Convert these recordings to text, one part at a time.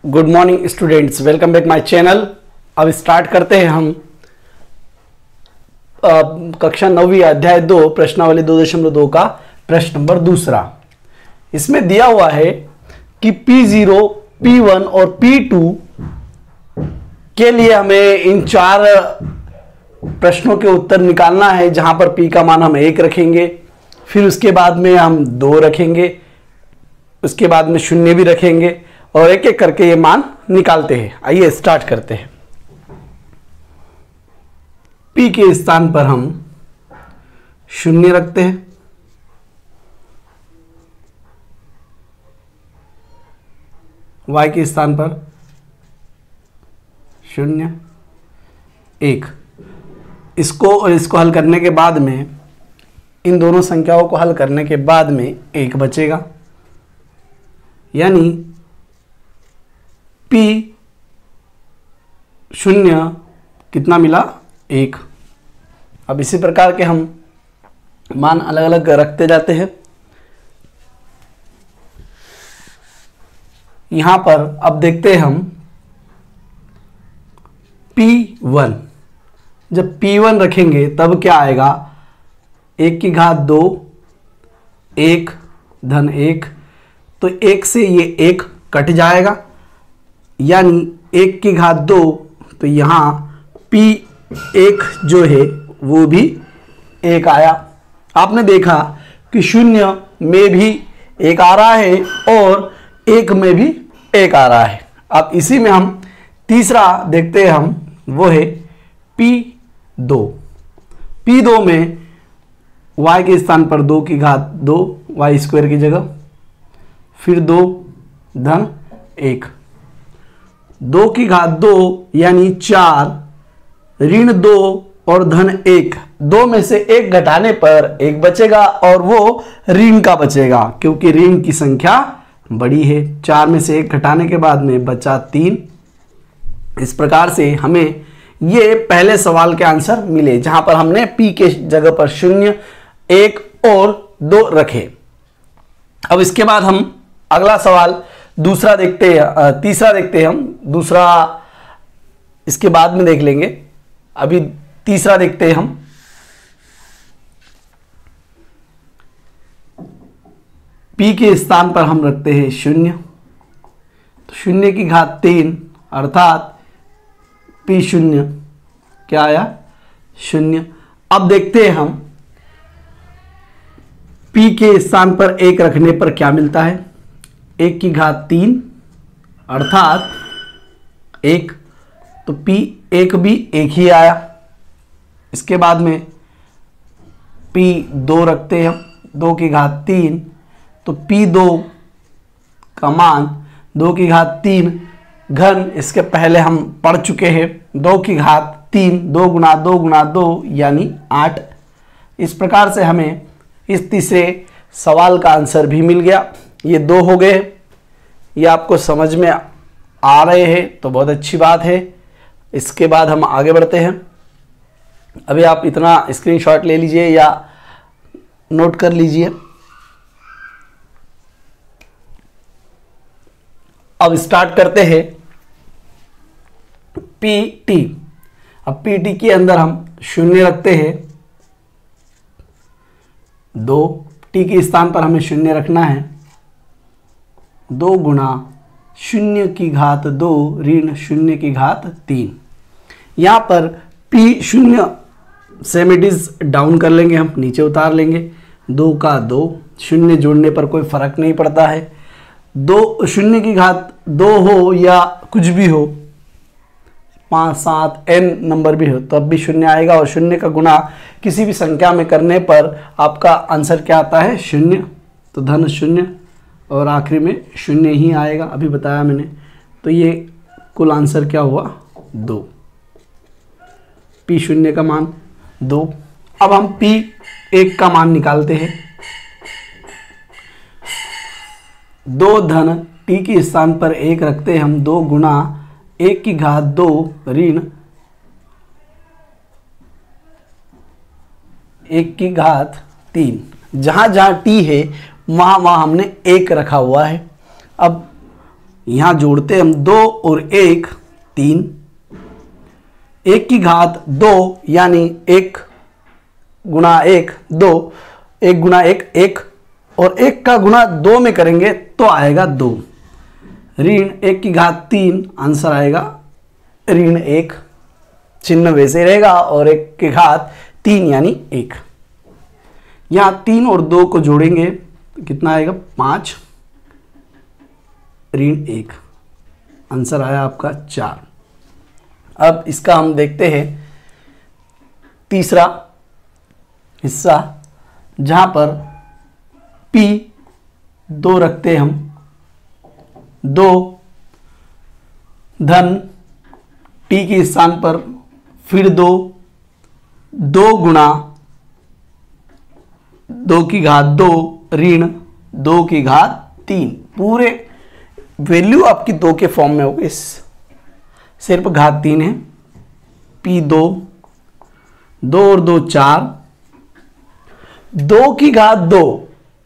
Good morning students, welcome back my channel. अब start करते हैं हम कक्षा 9वीं अध्याय 2 प्रश्नावली 2.2 का प्रश्न नंबर दूसरा। इसमें दिया हुआ है कि P0, P1 और P2 के लिए हमें इन चार प्रश्नों के उत्तर निकालना है, जहां पर P का मान हम 1 रखेंगे, फिर उसके बाद में हम 2 रखेंगे, उसके बाद में 0 भी रखेंगे और एक एक करके ये मान निकालते हैं। आइए स्टार्ट करते हैं। P के स्थान पर हम 0 रखते हैं, Y के स्थान पर 0, 1। इसको और इसको हल करने के बाद में, इन दोनों संख्याओं को हल करने के बाद में 1 बचेगा, यानी P0 कितना मिला? 1। अब इसी प्रकार के हम मान अलग अलग रखते जाते हैं। यहां पर अब देखते हैं हम P1। जब P1 रखेंगे तब क्या आएगा? 1 की घात 2, 1 धन 1, तो 1 से ये 1 कट जाएगा, यानी 1 की घात 2, तो यहां P1 जो है वो भी 1 आया। आपने देखा कि 0 में भी 1 आ रहा है और 1 में भी 1 आ रहा है। अब इसी में हम तीसरा देखते हैं, हम वो है P2। P2 में y के स्थान पर 2 की घात 2, y स्क्वायर की जगह, फिर 2 धन 1, 2 की घात 2 यानी 4, ऋण 2 और धन 1। 2 में से 1 घटाने पर 1 बचेगा और वो ऋण का बचेगा, क्योंकि ऋण की संख्या बड़ी है। 4 में से 1 घटाने के बाद में बचा 3। इस प्रकार से हमें ये पहले सवाल के आंसर मिले, जहां पर हमने P के जगह पर 0, 1 और 2 रखे। अब इसके बाद हम अगला सवाल दूसरा देखते हैं, तीसरा देखते हैं हम। दूसरा इसके बाद में देख लेंगे, अभी तीसरा देखते हैं हम। P के स्थान पर हम रखते हैं 0, तो 0 की घात 3 अर्थात P0 क्या आया? 0। अब देखते हैं हम P के स्थान पर 1 रखने पर क्या मिलता है? 1 की घात 3 अर्थात 1, तो P1 भी 1 ही आया। इसके बाद में P2 रखते हैं हम, 2 की घात 3, तो P2 का मान 2 की घात 3 घन, इसके पहले हम पढ़ चुके हैं, 2 की घात 3, 2 गुना 2 गुना 2 यानी 8। इस प्रकार से हमें इस तीसरे सवाल का आंसर भी मिल गया। ये 2 हो गए, ये आपको समझ में आ रहे हैं तो बहुत अच्छी बात है। इसके बाद हम आगे बढ़ते हैं। अभी आप इतना स्क्रीनशॉट ले लीजिए या नोट कर लीजिए। अब स्टार्ट करते हैं PT। अब PT के अंदर हम 0 रखते हैं, 2, T के स्थान पर हमें 0 रखना है, 2 गुना 0 की घात 2 ऋण 0 की घात 3। यहाँ पर P0 same it is down कर लेंगे, हम नीचे उतार लेंगे। 2 का 2, 0 जोड़ने पर कोई फर्क नहीं पड़ता है। 2 0 की घात 2 हो या कुछ भी हो, 5, 7 n नंबर भी हो, तब भी 0 आएगा। और 0 का गुणा किसी भी संख्या में करने पर आपका आंसर क्या आता है? 0, तो धन 0 और आखिरी में 0 ही आएगा, अभी बताया मैंने। तो ये कुल आंसर क्या हुआ? 2। P0 का मान 2। अब हम P1 का मान निकालते हैं। 2 धन T के स्थान पर 1 रखते हैं हम, 2 गुना 1 की घात 2 ऋण 1 की घात 3। जहां जहां T है वहां वहां हमने 1 रखा हुआ है। अब यहां जोड़ते हम 2 और 1 3, 1 की घात 2 यानी 1 गुणा 1 2, 1 गुणा 1 1 और 1 का गुणा 2 में करेंगे तो आएगा 2, ऋण 1 की घात 3, आंसर आएगा ऋण 1, चिन्ह वैसे रहेगा और 1 की घात 3 यानी 1। यहां 3 और 2 को जोड़ेंगे तो कितना आएगा 5, ऋण 1, आंसर आया आपका 4। अब इसका हम देखते हैं तीसरा हिस्सा, जहां पर P 2 रखते हम, 2 धन T के स्थान पर फिर 2, 2 गुणा 2 की घात 2 ऋण 2 की घात 3, पूरे वैल्यू आपकी 2 के फॉर्म में होगी, सिर्फ घात 3 है। P 2, 2 और 2 4, 2 की घात 2,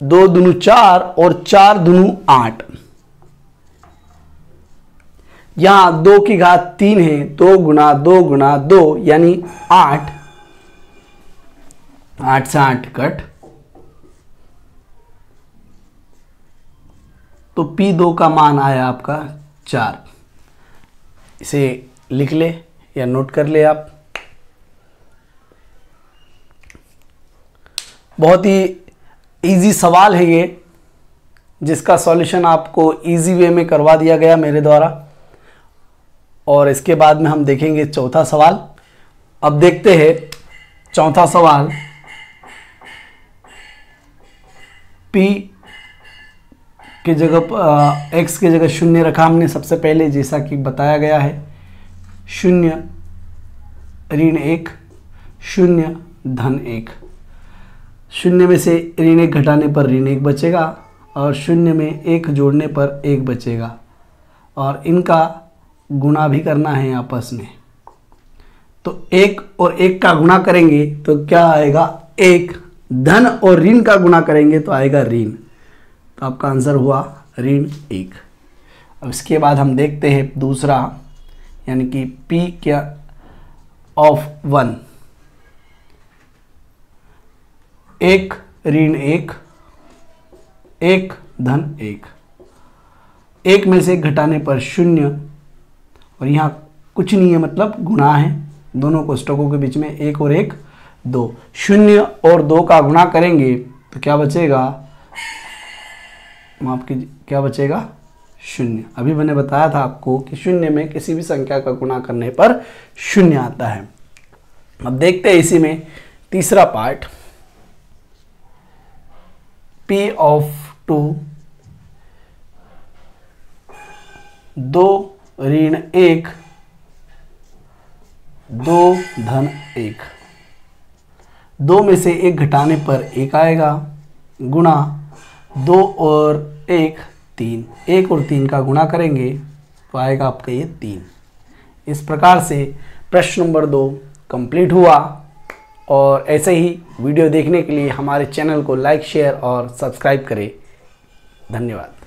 2 दूनी 4 और 4 दूनी 8, यहां 2 की घात 3 है, 2 गुणा 2 गुणा 2 यानी 8, 8 से 8 कट, तो P2 का मान आया आपका 4। इसे लिख ले या नोट कर ले आप। बहुत ही इजी सवाल है ये, जिसका सॉल्यूशन आपको इजी वे में करवा दिया गया मेरे द्वारा। और इसके बाद में हम देखेंगे चौथा सवाल। अब देखते हैं चौथा सवाल। P की जगह x की जगह 0 रखा हमने सबसे पहले, जैसा कि बताया गया है। 0 ऋण 1, 0 धन 1, 0 में से ऋण 1 घटाने पर ऋण 1 बचेगा और 0 में 1 जोड़ने पर 1 बचेगा, और इनका गुणा भी करना है आपस में। तो 1 और 1 का गुणा करेंगे तो क्या आएगा 1, धन और ऋण का गुणा करेंगे तो आएगा ऋण, तो आपका आंसर हुआ ऋण 1। अब इसके बाद हम देखते हैं दूसरा, यानी कि P क्या ऑफ 1, 1 ऋण 1, 1 धन 1, 1 में से घटाने पर 0, और यहाँ कुछ नहीं है मतलब गुणा है, दोनों कोष्टकों के बीच में 1 और 1 2, 0 और 2 का गुणा करेंगे तो क्या बचेगा, माफ कीजिए, क्या बचेगा 0। अभी मैंने बताया था आपको कि 0 में किसी भी संख्या का गुणा करने पर 0 आता है। अब देखते हैं इसी में तीसरा पार्ट। P ऑफ 2, 2 ऋण 1, 2 धन 1, 2 में से 1 घटाने पर 1 आएगा, गुणा 2 और 1 3, 1 और 3 का गुणा करेंगे तो आएगा आपका ये 3। इस प्रकार से प्रश्न नंबर 2 कंप्लीट हुआ। और ऐसे ही वीडियो देखने के लिए हमारे चैनल को लाइक, शेयर और सब्सक्राइब करें। धन्यवाद।